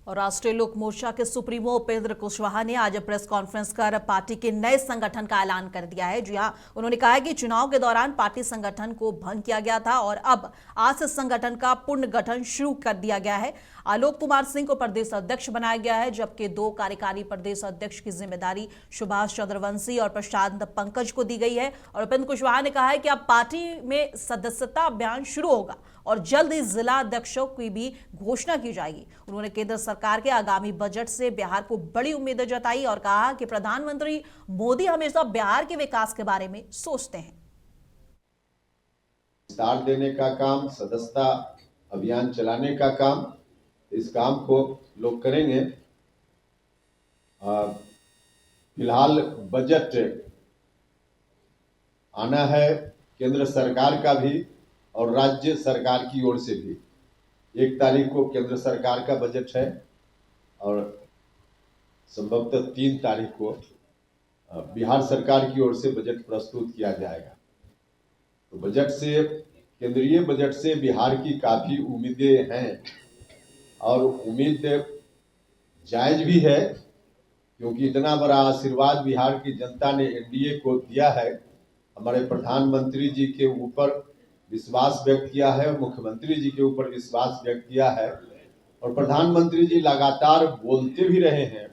और राष्ट्रीय लोक मोर्चा के सुप्रीमो उपेंद्र कुशवाहा ने आज प्रेस कॉन्फ्रेंस कर पार्टी के नए संगठन का ऐलान कर दिया है। जी हां, उन्होंने कहा है कि चुनाव के दौरान पार्टी संगठन को भंग किया गया था और अब आज से संगठन का पुनर्गठन शुरू कर दिया गया है। आलोक कुमार सिंह को प्रदेश अध्यक्ष बनाया गया है, जबकि 2 कार्यकारी प्रदेश अध्यक्ष की जिम्मेदारी सुभाष चंद्रवंशी और प्रशांत पंकज को दी गई है। और उपेंद्र कुशवाहा ने कहा है कि अब पार्टी में सदस्यता अभियान शुरू होगा और जल्द ही जिला अध्यक्षों की भी घोषणा की जाएगी। उन्होंने केंद्र सरकार के आगामी बजट से बिहार को बड़ी उम्मीदें जताई और कहा कि प्रधानमंत्री मोदी हमेशा बिहार के विकास के बारे में सोचते हैं। विस्तार देने का काम, सदस्यता अभियान चलाने का काम, इस काम को लोग करेंगे। फिलहाल बजट आना है केंद्र सरकार का भी और राज्य सरकार की ओर से भी। 1 तारीख को केंद्र सरकार का बजट है और संभवतः 3 तारीख को बिहार सरकार की ओर से बजट प्रस्तुत किया जाएगा। तो बजट से, केंद्रीय बजट से बिहार की काफी उम्मीदें हैं और उम्मीद जायज भी है, क्योंकि इतना बड़ा आशीर्वाद बिहार की जनता ने एनडीए को दिया है। हमारे प्रधानमंत्री जी के ऊपर विश्वास व्यक्त किया है, मुख्यमंत्री जी के ऊपर विश्वास व्यक्त किया है और प्रधानमंत्री जी लगातार बोलते भी रहे हैं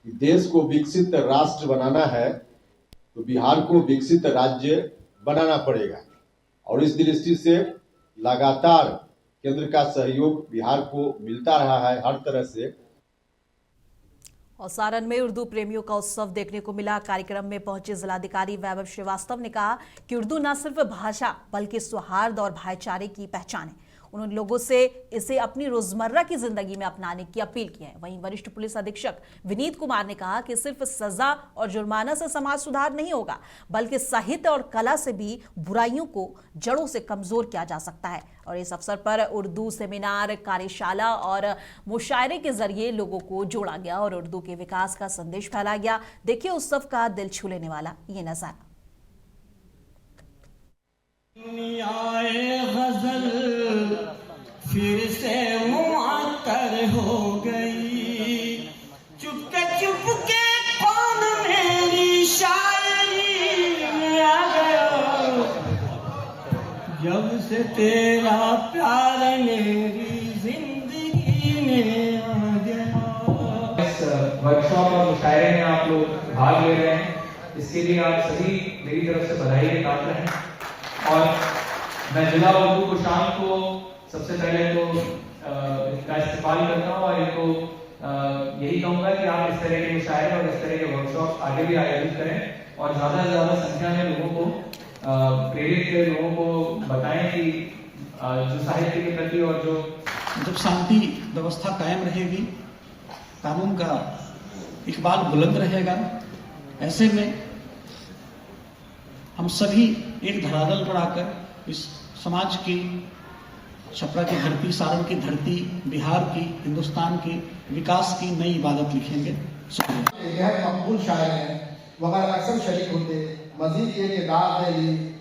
कि देश को विकसित राष्ट्र बनाना है तो बिहार को विकसित राज्य बनाना पड़ेगा। और इस दृष्टि से लगातार केंद्र का सहयोग बिहार को मिलता रहा है हर तरह से। और सारण में उर्दू प्रेमियों का उत्सव देखने को मिला। कार्यक्रम में पहुंचे जिलाधिकारी वैभव श्रीवास्तव ने कहा कि उर्दू न सिर्फ भाषा बल्कि सौहार्द और भाईचारे की पहचान है। उन्होंने लोगों से इसे अपनी रोजमर्रा की जिंदगी में अपनाने की अपील की है। वहीं वरिष्ठ पुलिस अधीक्षक विनीत कुमार ने कहा कि सिर्फ सजा और जुर्माना से समाज सुधार नहीं होगा, बल्कि साहित्य और कला से भी बुराइयों को जड़ों से कमजोर किया जा सकता है। और इस अवसर पर उर्दू सेमिनार, कार्यशाला और मुशायरे के जरिए लोगों को जोड़ा गया और उर्दू के विकास का संदेश फैलाया गया। देखिए उत्सव का दिल छू लेने वाला ये नजारा। फिर से मुअत्तर हो गई, चुपके चुपके कौन मेरी शायरी में आ गया, जब से तेरा प्यार मेरी जिंदगी में आ गया। इस वर्कशॉप और मुशायरे में आप लोग भाग ले रहे हैं, इसके लिए आप सभी मेरी तरफ से बधाई के पात्र हैं। और मैं जिला उर्दू कोषांग को सबसे पहले तो इसका इस्तेमाल करता हूँ और इनको यही कहूँगा कि आप इस तरह के मुशायरे और इस तरह के वर्कशॉप आगे भी आयोजित करें और ज़्यादा से ज़्यादा संख्या में लोगों को प्रेरित करें, लोगों को बताएं कि जो साहित्य के प्रति और जो जब शांति व्यवस्था कायम रहेगी, कानून का इकबाल बुलंद रहेगा, ऐसे में हम सभी एक धरातल पर आकर इस समाज की, छपरा की धरती, सारण की धरती, बिहार की, हिंदुस्तान की विकास की नई इबादत लिखेंगे। यह मकबूल शायर है, वगैर अक्सर शरीक होते। मजीद ये कि दाद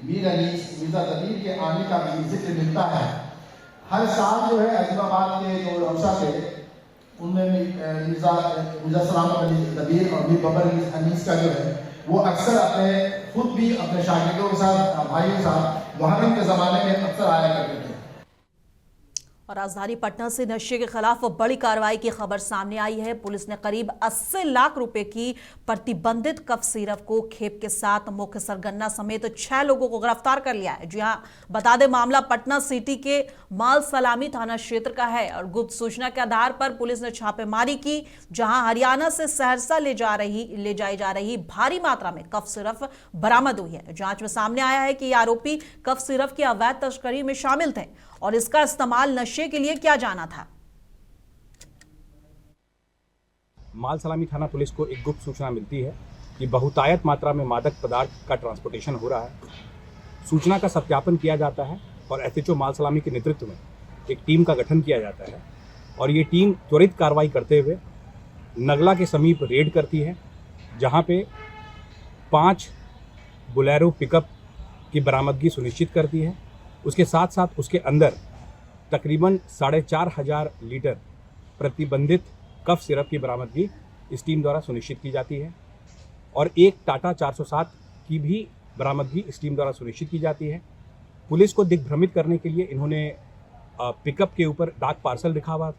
मीर अनीस, मिर्जा तबीर के आने का भी जिक्र मिलता है। हर साल जो है अजीबाबाद के जो रौशा थे उनमें मिर्जा सलाम अली तबीर और मीर बबर अनीस का जो है वो अक्सर अपने खुद भी अपने शागिर्दों के साथ, भाइयों के साथ मुहर्रम के ज़माने में अक्सर आया करते थे। और राजधानी पटना से नशे के खिलाफ बड़ी कार्रवाई की खबर सामने आई है। पुलिस ने करीब 80 लाख रुपए की प्रतिबंधित कफ सिरप को खेप के साथ मुख्य सरगना समेत 6 लोगों को गिरफ्तार कर लिया है। जी हां, बता दें मामला पटना सिटी के माल सलामी थाना क्षेत्र का है और गुप्त सूचना के आधार पर पुलिस ने छापेमारी की, जहां हरियाणा से सहरसा ले जाई जा रही भारी मात्रा में कफ सिरप बरामद हुई है। जांच में सामने आया है कि आरोपी कफ सिरप की अवैध तस्करी में शामिल थे और इसका इस्तेमाल नशे के लिए किया जाना था। माल सलामी थाना पुलिस को एक गुप्त सूचना मिलती है कि बहुतायत मात्रा में मादक पदार्थ का ट्रांसपोर्टेशन हो रहा है। सूचना का सत्यापन किया जाता है और एसएचओ माल सलामी के नेतृत्व में एक टीम का गठन किया जाता है और ये टीम त्वरित कार्रवाई करते हुए नगला के समीप रेड करती है, जहां पे 5 बोलेरो पिकअप की बरामदगी सुनिश्चित करती है। उसके साथ साथ उसके अंदर तकरीबन 4,500 लीटर प्रतिबंधित कफ सिरप की बरामदगी इस टीम द्वारा सुनिश्चित की जाती है और एक टाटा 407 की भी बरामदगी इस टीम द्वारा सुनिश्चित की जाती है। पुलिस को दिग्भ्रमित करने के लिए इन्होंने पिकअप के ऊपर डाक पार्सल लिखा हुआ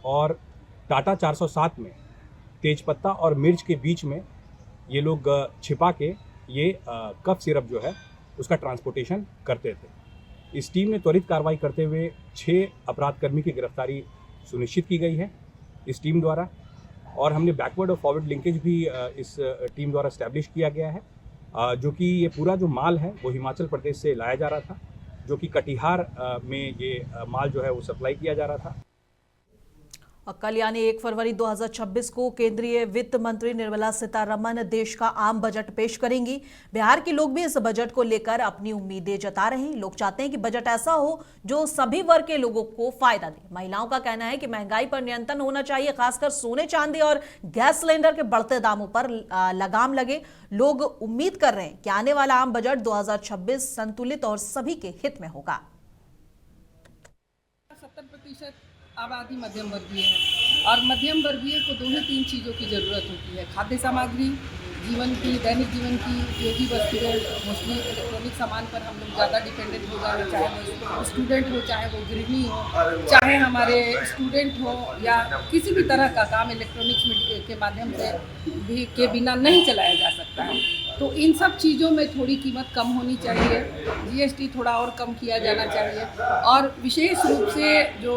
और टाटा 407 में तेजपत्ता और मिर्च के बीच में ये लोग छिपा के ये कफ सिरप जो है उसका ट्रांसपोर्टेशन करते थे। इस टीम ने त्वरित कार्रवाई करते हुए 6 अपराधकर्मी की गिरफ्तारी सुनिश्चित की गई है इस टीम द्वारा और हमने बैकवर्ड और फॉरवर्ड लिंकेज भी इस टीम द्वारा इस्टेब्लिश किया गया है, जो कि ये पूरा जो माल है वो हिमाचल प्रदेश से लाया जा रहा था, जो कि कटिहार में ये माल जो है वो सप्लाई किया जा रहा था। और कल यानी 1 फरवरी 2026 को केंद्रीय वित्त मंत्री निर्मला सीतारमण देश का आम बजट पेश करेंगी। बिहार के लोग भी इस बजट को लेकर अपनी उम्मीदें जता रहे हैं। लोग चाहते हैं कि बजट ऐसा हो जो सभी वर्ग के लोगों को फायदा दे। महिलाओं का कहना है कि महंगाई पर नियंत्रण होना चाहिए, खासकर सोने चांदी और गैस सिलेंडर के बढ़ते दामों पर लगाम लगे। लोग उम्मीद कर रहे हैं कि आने वाला आम बजट 2026 संतुलित और सभी के हित में होगा। 70% आबादी मध्यम वर्गीय है और मध्यम वर्गीय को 2 ही 3 चीज़ों की ज़रूरत होती है। खाद्य सामग्री, जीवन की दैनिक जीवन की उपयोगी वस्तुएं, मोस्टली इलेक्ट्रॉनिक सामान पर हम लोग ज़्यादा डिपेंडेंट हो जाए, चाहे वो स्टूडेंट हो, चाहे वो गृहिणी हो, चाहे हमारे स्टूडेंट हो या किसी भी तरह का काम इलेक्ट्रॉनिक्स के माध्यम से भी के बिना नहीं चलाया जा सकता है। तो इन सब चीज़ों में थोड़ी कीमत कम होनी चाहिए, GST थोड़ा और कम किया जाना चाहिए और विशेष रूप से जो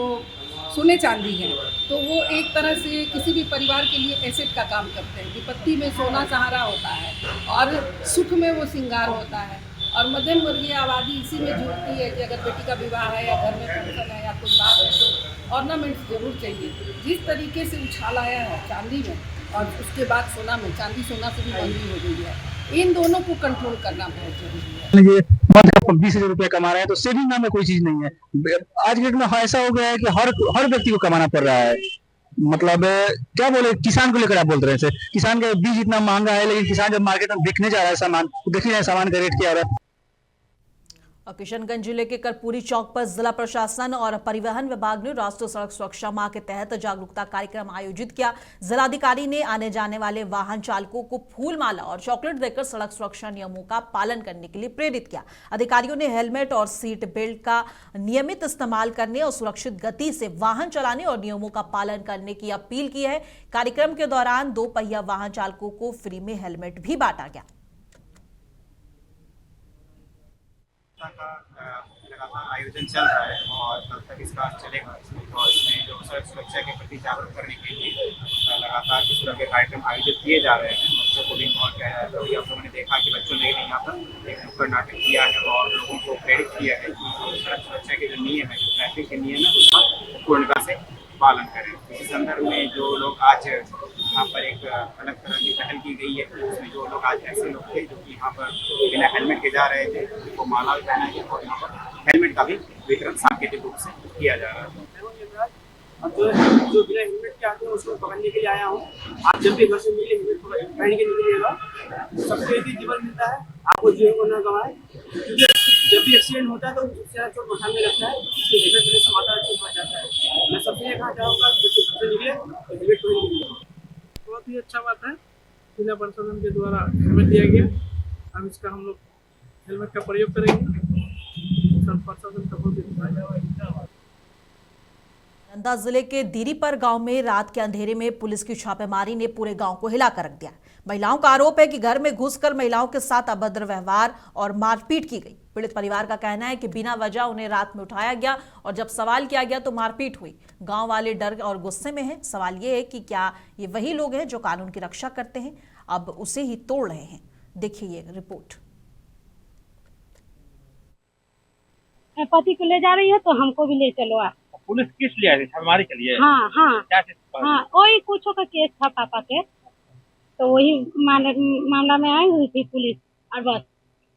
सोने चांदी है तो वो एक तरह से किसी भी परिवार के लिए एसेट का काम करते हैं। विपत्ति में सोना सहारा होता है और सुख में वो श्रृंगार होता है और मध्यम वर्गीय आबादी इसी में जुड़ती है कि अगर बेटी का विवाह है या घर में फंक्शन है या कोई बात है तो ऑर्नामेंट्स जरूर चाहिए। जिस तरीके से उछाल आया है चांदी में और उसके बाद सोना में, चांदी सोना से भी महंगी हो गई है, इन दोनों को कंट्रोल करना बहुत जरूरी है। 20,000 रुपया कमा रहे हैं तो सेविंग नाम में कोई चीज नहीं है। आज के डेट में ऐसा हो गया है कि हर व्यक्ति को कमाना पड़ रहा है। मतलब क्या बोले, किसान को लेकर आप बोल रहे हैं, किसान का बीज इतना महंगा है लेकिन किसान जब मार्केट में बिकने जा रहा है सामान, तो देखिए सामान का रेट क्या हो रहा है। और किशनगंज जिले के कर्पूरी चौक पर जिला प्रशासन और परिवहन विभाग ने राष्ट्रीय सड़क सुरक्षा माह के तहत जागरूकता कार्यक्रम आयोजित किया। जिलाधिकारी ने आने जाने वाले वाहन चालकों को फूल माला और चॉकलेट देकर सड़क सुरक्षा नियमों का पालन करने के लिए प्रेरित किया। अधिकारियों ने हेलमेट और सीट बेल्ट का नियमित इस्तेमाल करने और सुरक्षित गति से वाहन चलाने और नियमों का पालन करने की अपील की है। कार्यक्रम के दौरान 2 पहिया वाहन चालकों को फ्री में हेलमेट भी बांटा गया। का लगातार आयोजन चल रहा है और कल तक इसका चलेगा। और इसमें जो सड़क सुरक्षा के प्रति जागरूक करने के लिए लगातार इस तरह के कार्यक्रम आयोजित किए जा रहे हैं। बच्चों को भी इन्वॉल्व किया जा रहा है। अभी आप लोगों ने देखा कि बच्चों ने यहाँ पर एक नुक्कड़ नाटक किया है और लोगों को प्रेरित किया है कि सड़क सुरक्षा के जो नियम है, जो ट्रैफिक के नियम है, उसका पूर्णता से पालन करें। इस संदर्भ में जो लोग आज यहाँ पर एक अलग तरह की पहल की गई है, उसमें जो लोग आज ऐसे लोग थे जो कि यहाँ पर बिना हेलमेट के जा रहे थे, उनको माला भी पहना गया और यहाँ पर हेलमेट का भी वितरण सांकेतिक रूप से किया जा रहा है। अब जो बिना हेलमेट के आते हैं उसको पकड़ने के लिए आया हूँ। आप जब भी घर से निकले हेलमेट पहन के निकलिएगा, सबसे एक ही जीवन मिलता है, आपको जीवन को न गंवाए। क्योंकि जब भी एक्सीडेंट होता है तो उससे चोट पहुँचाने में लगता है, इसलिए हेलमेट पहनने से माता चोट पहुँच जाता है। मैं सबसे ये कहना चाहूँगा कि जब घर से निकले तो हेलमेट पहन के निकले। बहुत ही अच्छा बात है, जिला प्रशासन के द्वारा हेलमेट दिया गया। हम इसका हम लोग हेलमेट का प्रयोग करेंगे। सब प्रशासन का बहुत धन्यवाद। नालंदा जिले के दीरीपर गांव में रात के अंधेरे में पुलिस की छापेमारी ने पूरे गांव को हिलाकर रख दिया। महिलाओं का आरोप है कि घर में घुसकर महिलाओं के साथ अभद्र व्यवहार और मारपीट की गई। पीड़ित परिवार का कहना है कि बिना वजह उन्हें रात में उठाया गया और जब सवाल किया गया तो मारपीट हुई। गांव वाले डर और गुस्से में हैं। सवाल ये है कि क्या ये वही लोग हैं जो कानून की रक्षा करते हैं, अब उसे ही तोड़ रहे हैं। देखिए ये रिपोर्ट। पति को ले जा रही है तो हमको भी ले चलो आप। पुलिस किस लिए आई थी? हमारे के लिए? हाँ हाँ क्या चीज? हाँ, वही कुछ का केस था पापा के, तो वही मामला में आई हुई थी पुलिस। और बस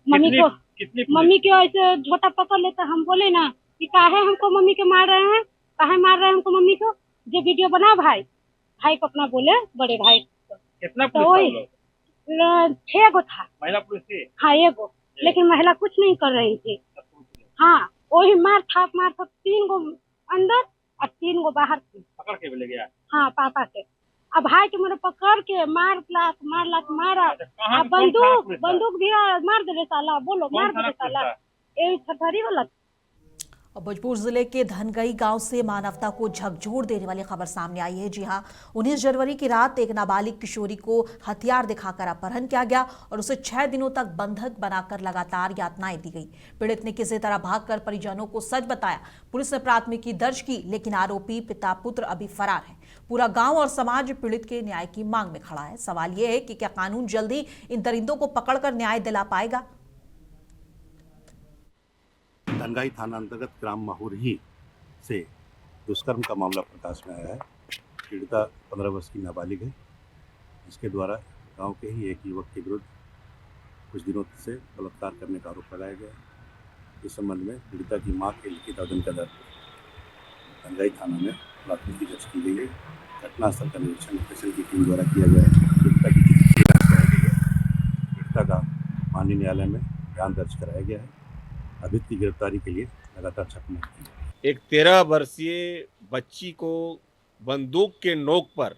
मम्मी को ऐसे झोटा पकड़ लेता। हम बोले ना कि काहे हमको मम्मी के मार रहे हैं, काहे मार रहे हैं हमको मम्मी को, जो वीडियो बना भाई को अपना बोले, बड़े भाई को। कितना तो वही 6 गो था महिला पुलिस थी। हाँ 1 गो, लेकिन महिला कुछ नहीं कर रही थी। हाँ वही मार था 3 गो अंदर और 3 गो बाहर थी। पकड़ के ले गया? हाँ, पापा के। अब भाई के मेरे पकड़ के मारा। कहाँ बंदूक दिया, मार दे साला, बोलो मार दे साला। ये ठठरी वाला। और भोजपुर जिले के धनगई गांव से मानवता को झकझोर देने वाली खबर सामने आई है। जी हां, 19 जनवरी की रात एक नाबालिग किशोरी को हथियार दिखाकर अपहरण किया गया और उसे 6 दिनों तक बंधक बनाकर लगातार यातनाएं दी गई। पीड़ित ने किसी तरह भागकर परिजनों को सच बताया। पुलिस ने प्राथमिकी दर्ज की, लेकिन आरोपी पिता पुत्र अभी फरार है। पूरा गांव और समाज पीड़ित के न्याय की मांग में खड़ा है। सवाल यह है कि क्या कानून जल्दी इन दरिंदों को पकड़कर न्याय दिला पाएगा? धनगाई थाना अंतर्गत ग्राम माहुरही से दुष्कर्म का मामला प्रकाश में आया है। पीड़िता 15 वर्ष की नाबालिग है, जिसके द्वारा गांव के ही एक युवक के विरुद्ध कुछ दिनों से बलात्कार करने का आरोप लगाया गया है। इस संबंध में पीड़िता की मां के लिखित आवेदन का दर्ज धनगाई थाना में प्राथमिकी दर्ज की गई है। घटनास्थल का निरीक्षण ऑपरेशन की टीम द्वारा किया गया है। पीड़िता की पीड़िता का माननीय न्यायालय में बयान दर्ज कराया गया है। अभियुक्त की गिरफ्तारी के लिए लगातार छापेमारी की। एक 13 वर्षीय बच्ची को बंदूक के नोक पर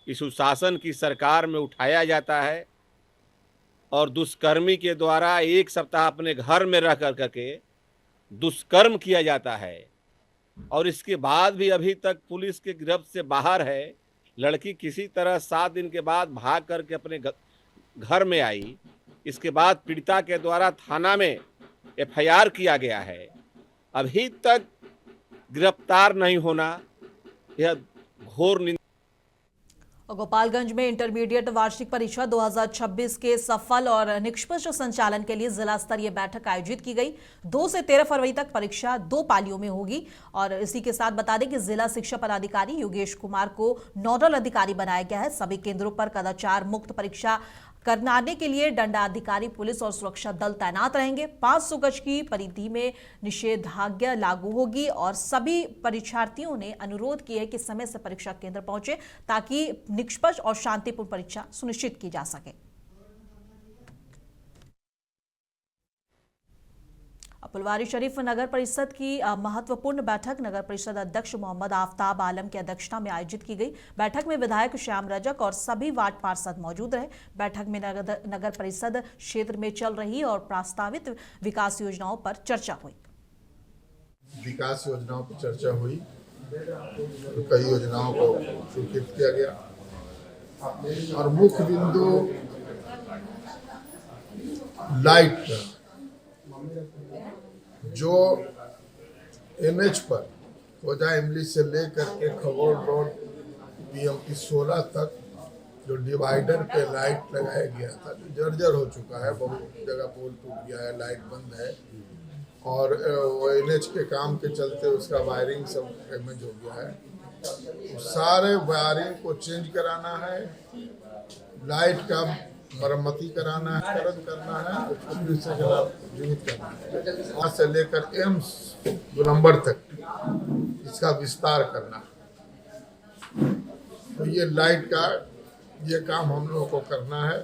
इस सुशासन की सरकार में उठाया जाता है और दुष्कर्मी के द्वारा 1 सप्ताह अपने घर में रह करके दुष्कर्म किया जाता है और इसके बाद भी अभी तक पुलिस के गिरफ्त से बाहर है। लड़की किसी तरह 7 दिन के बाद भाग करके अपने घर में आई। इसके बाद पीड़िता के द्वारा थाना में FIR किया गया है। अभी तक गिरफ्तार नहीं होना यह घोर निंदा। गोपालगंज में इंटरमीडिएट वार्षिक परीक्षा 2026 के सफल और निष्पक्ष संचालन के लिए जिला स्तरीय बैठक आयोजित की गई। 2 से 13 फरवरी तक परीक्षा 2 पालियों में होगी और इसी के साथ बता दें कि जिला शिक्षा पदाधिकारी योगेश कुमार को नोडल अधिकारी बनाया गया है। सभी केंद्रों पर कदाचार मुक्त परीक्षा करवाने के लिए दंडाधिकारी, पुलिस और सुरक्षा दल तैनात रहेंगे। 500 गज की परिधि में निषेधाज्ञा लागू होगी और सभी परीक्षार्थियों ने अनुरोध किया है कि समय से परीक्षा केंद्र पहुंचे ताकि निष्पक्ष और शांतिपूर्ण परीक्षा सुनिश्चित की जा सके। फुलवारीशरीफ नगर परिषद की महत्वपूर्ण बैठक नगर परिषद अध्यक्ष मोहम्मद आफ्ताब आलम की अध्यक्षता में आयोजित की गई। बैठक में विधायक श्याम रजक और सभी वार्ड पार्षद मौजूद रहे। बैठक में नगर परिषद क्षेत्र में चल रही और प्रस्तावित विकास योजनाओं पर चर्चा हुई। विकास योजनाओं पर चर्चा हुई, तो कई योजनाओं को स्वीकृत किया गया और मुख्य बिंदु लाइट का जो NH पर खोजा इमली से लेकर के खगोल रोड BMP 16 तक जो डिवाइडर पे लाइट लगाया गया था, जो जर्जर हो चुका है, बहुत जगह पोल टूट गया है, लाइट बंद है और वो NH के काम के चलते उसका वायरिंग सब डैमेज हो गया है। तो सारे वायरिंग को चेंज कराना है, लाइट का मरम्मती कराना है, करना है, पुलिस से जीवित करना है, वहाँ से लेकर एम्स गोलंबर तक इसका विस्तार करना है। तो ये लाइट का ये काम हम लोगों को करना है।